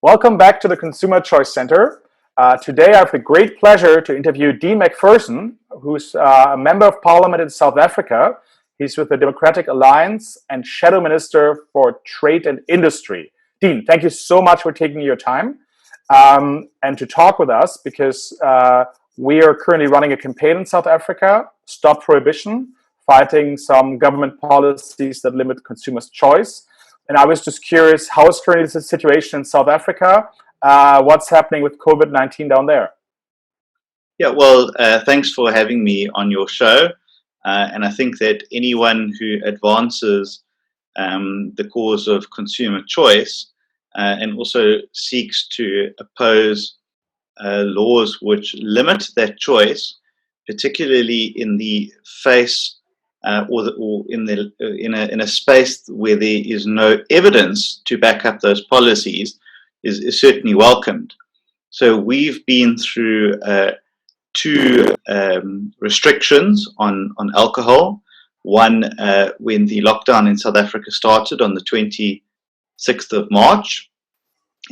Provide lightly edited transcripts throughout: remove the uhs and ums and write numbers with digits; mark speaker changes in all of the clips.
Speaker 1: Welcome back to the Consumer Choice Center. Today I have the great pleasure to interview Dean Macpherson, who's a Member of Parliament in South Africa. He's with the Democratic Alliance and Shadow Minister for Trade and Industry. Dean, thank you so much for taking your time and to talk with us because we are currently running a campaign in South Africa, Stop Prohibition, fighting some government policies that limit consumers' choice. And I was just curious, how is currently the situation in South Africa? What's happening with COVID-19 down there?
Speaker 2: Yeah, well, thanks for having me on your show. And I think that anyone who advances the cause of consumer choice and also seeks to oppose laws which limit that choice, particularly in the face or in a space where there is no evidence to back up those policies, is certainly welcomed. So we've been through two restrictions on alcohol. One when the lockdown in South Africa started on the 26th of March,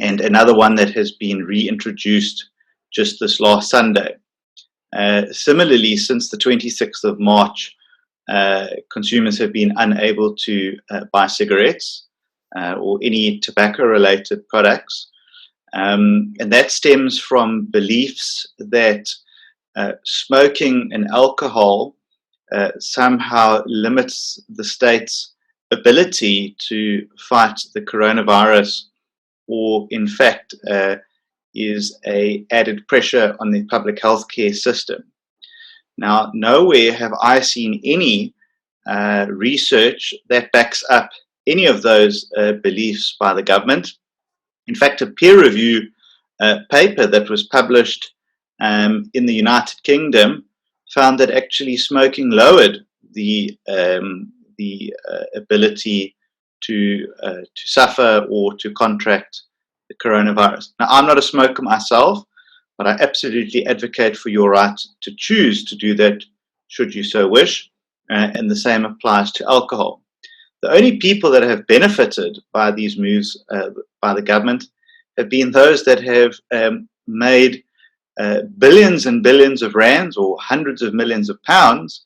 Speaker 2: and another one that has been reintroduced just this last Sunday. Similarly, since the 26th of March, consumers have been unable to buy cigarettes or any tobacco-related products. And that stems from beliefs that smoking and alcohol somehow limits the state's ability to fight the coronavirus, or in fact is a added pressure on the public health care system. Now, nowhere have I seen any research that backs up any of those beliefs by the government. In fact, a peer review paper that was published in the United Kingdom found that actually smoking lowered the ability to suffer or to contract the coronavirus. Now, I'm not a smoker myself, but I absolutely advocate for your right to choose to do that should you so wish, and the same applies to alcohol. The only people that have benefited by these moves by the government have been those that have made billions and billions of rands or hundreds of millions of pounds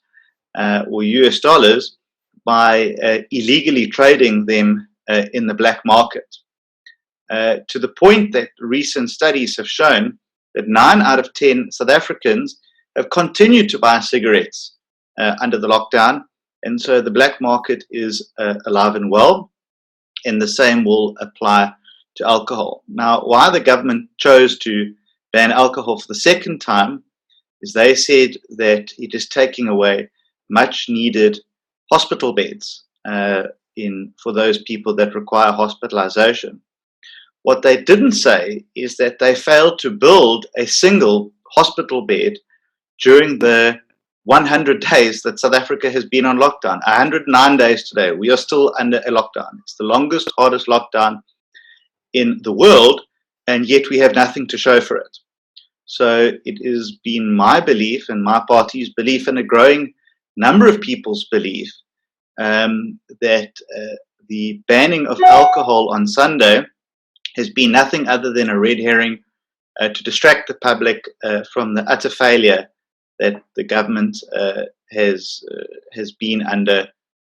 Speaker 2: or US dollars by illegally trading them in the black market. To the point that recent studies have shown that 9 out of 10 South Africans have continued to buy cigarettes under the lockdown. And so the black market is alive and well, and the same will apply to alcohol. Now, why the government chose to ban alcohol for the second time is they said that it is taking away much needed hospital beds for those people that require hospitalization. What they didn't say is that they failed to build a single hospital bed during the 100 days that South Africa has been on lockdown. 109 days today. We are still under a lockdown. It's the longest, hardest lockdown in the world, and yet we have nothing to show for it. So it has been my belief and my party's belief, and a growing number of people's belief, that the banning of alcohol on Sunday has been nothing other than a red herring to distract the public from the utter failure that the government has been under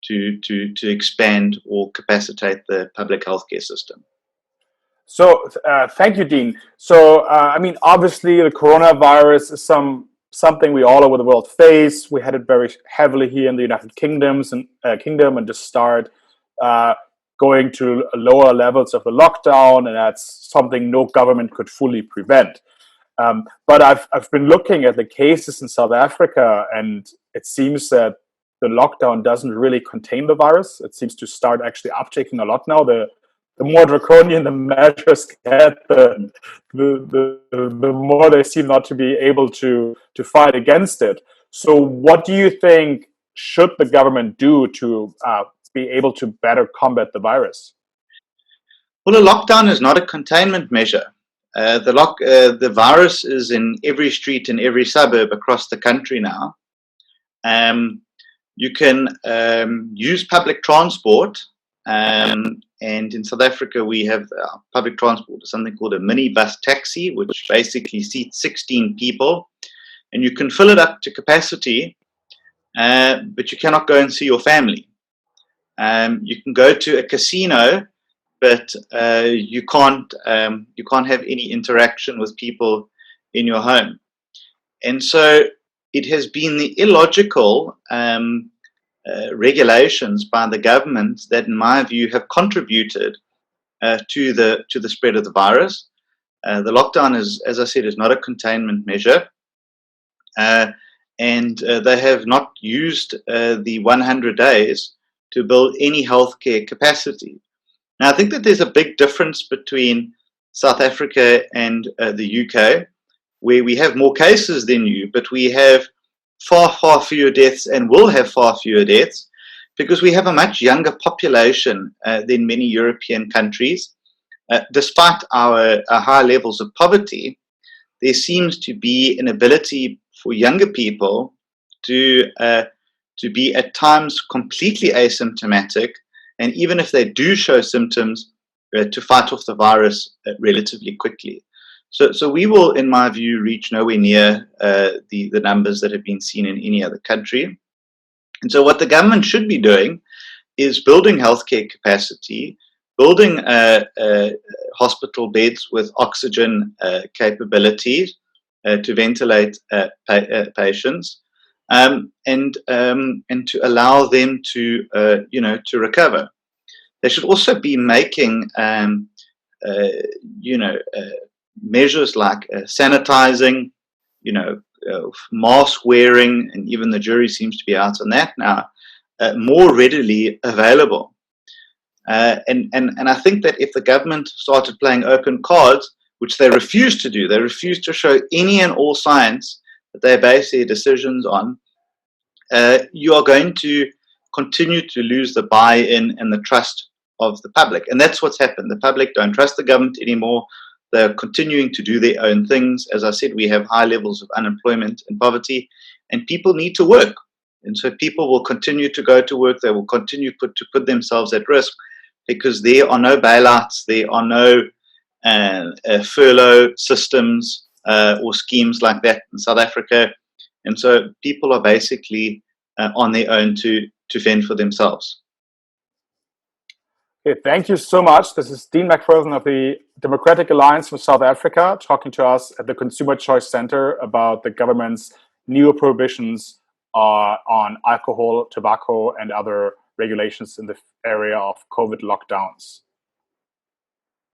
Speaker 2: to expand or capacitate the public healthcare system.
Speaker 1: So thank you, Dean. So, I mean, obviously the coronavirus is something we all over the world face. We had it very heavily here in the United Kingdom and just start going to lower levels of the lockdown, and that's something no government could fully prevent. But I've been looking at the cases in South Africa, and it seems that the lockdown doesn't really contain the virus. It seems to start actually uptaking a lot now. The more draconian the measures get, the more they seem not to be able to fight against it. So what do you think should the government do to be able to better combat the virus?
Speaker 2: Well, a lockdown is not a containment measure. The virus is in every street in every suburb across the country now. You can use public transport And in South Africa, we have public transport, something called a minibus taxi, which basically seats 16 people. And you can fill it up to capacity, but you cannot go and see your family. You can go to a casino, but you can't have any interaction with people in your home. And so it has been the illogical regulations by the government that, in my view, have contributed to the spread of the virus. The lockdown is, as I said, is not a containment measure, and they have not used the 100 days to build any healthcare capacity. Now, I think that there's a big difference between South Africa and the UK, where we have more cases than you, but we have far, far fewer deaths and will have far fewer deaths because we have a much younger population than many European countries. Despite our high levels of poverty, there seems to be an ability for younger people to be at times completely asymptomatic, and even if they do show symptoms, to fight off the virus relatively quickly. So we will, in my view, reach nowhere near the numbers that have been seen in any other country. And so what the government should be doing is building healthcare capacity, building hospital beds with oxygen capabilities to ventilate patients, and to allow them to to recover. They should also be making measures like sanitizing, mask wearing, and even the jury seems to be out on that now, more readily available. And I think that if the government started playing open cards, which they refuse to do, they refuse to show any and all science that they base their decisions on, you are going to continue to lose the buy-in and the trust of the public. And that's what's happened. The public don't trust the government anymore. They're continuing to do their own things. As I said, we have high levels of unemployment and poverty, and people need to work. And so people will continue to go to work. They will continue to put themselves at risk because there are no bailouts. There are no furlough systems or schemes like that in South Africa. And so people are basically on their own to fend for themselves.
Speaker 1: Okay, thank you so much. This is Dean Macpherson of the Democratic Alliance for South Africa talking to us at the Consumer Choice Center about the government's new prohibitions on alcohol, tobacco, and other regulations in the area of COVID lockdowns.